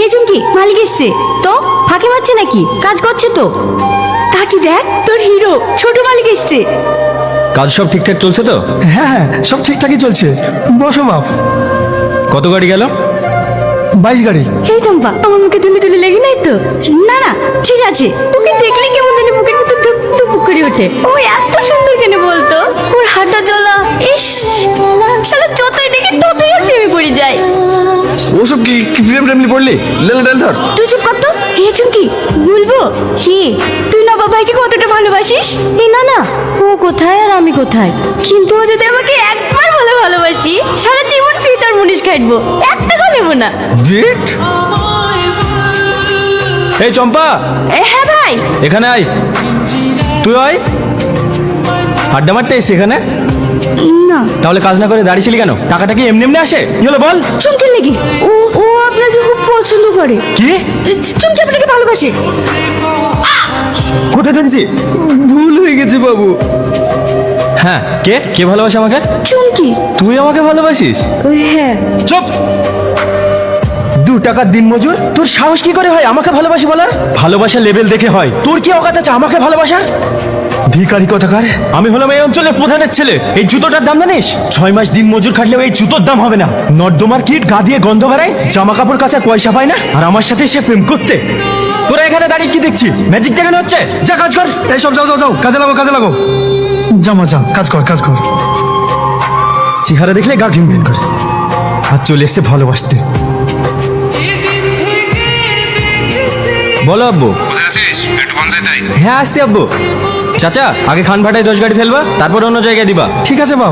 এই চুমকি, মালিক এসছে। তো ফাঁকি মারছে নাকি? কাজ করছে তো। কাকি দেখ, তোর হিরো ছোট মালিক এসছে। কাজ সব ঠিকঠাক চলছে তো? হ্যাঁ হ্যাঁ, সব ঠিকঠাকই চলছে। বসো বাপ। কত গাড়ি গেল? 22 গাড়ি। এই টম্পা, আমার মুখে তুলে তুলে লেগে নাই তো? না না, ঠিক আছে। ওকে দেখলে কেমন জানি বুকের ভিতর ধুক ধুক করে ওঠে। ও এত সুন্দর কেন বলতো? ওর হাঁটা চলা, ইস, শালা যতই দেখি ততই ওর প্রেমে পড়ে যায়। ওসব কি প্রেম প্রেমলি পড়লি? লেল ডাল ধর। তুই চুপ কর তো। হে চুমকি, বলবো কি তুই নবাব ভাইকে কতটা ভালোবাসিস? এই না না, ও কোথায় আর আমি কোথায়? কিন্তু ও যদি আমাকে একবার ভালোবাসি, সারা জীবন ফিটার মুনিশ খাইবো, একটা কথা নেবো না। জিট। এই চম্পা, হ্যাঁ ভাই। এখানে আয়। তুই আয়। আড্ডা মারতে এসে এখানে? না, তাহলে কাজ না করে দাঁড়িয়েছিলি কেন? টাকাটা কি এমনি এমনি আসে? কি হলো বল? চুমকির লেগে। ও ও আপনাকে খুব পছন্দ করে। কি? চুমকি আপনাকে ভালোবাসে। কোথায় থাকছি? ভুল হয়ে গেছে বাবু। হ্যাঁ, কে কে ভালোবাসে আমাকে? চুমকি। তুই আমাকে ভালোবাসিস? হ্যাঁ। চুপ। 2 টাকার দিন মজুর, তোর সাহস কি করে হয় আমাকে ভালোবাসি বলার? ভালোবাসা লেভেল দেখে হয়। তোর কি অকাত আছে আমাকে ভালোবাসা? ভিখারি কথাকার। আমি হলাম এই অঞ্চলের প্রধানের ছেলে। এই জুতোটার দাম জানিস? 6 মাস দিন মজুর খাটলেও এই জুতোর দাম হবে না। নর্দমার কিট গা দিয়ে গন্ধ বেড়ায়, জামা কাপড় কাচার পয়সা পায় না, আর আমার সাথে সে প্রেম করতে। তোরা এখানে দাঁড়িয়ে কি দেখছিস? ম্যাজিক দেখানো হচ্ছে? যা কাজ কর। এইসব যাও যাও যাও, কাজে লাগো কাজে লাগো। জামা যা, কাজ কর কাজ কর। চেহারা দেখলে গা ঘিন ঘিন করে। আর চলে এসছে ভালোবাসতে। বলো আব্বু। কোথায় আছিস? একটু পঞ্চায়েত আয়। হ্যাঁ আসছি আব্বু। চাচা, আগে খান ভাটায় 10 গাড়ি ফেলবা, তারপর অন্য জায়গায় দিবা। ঠিক আছে বাপ।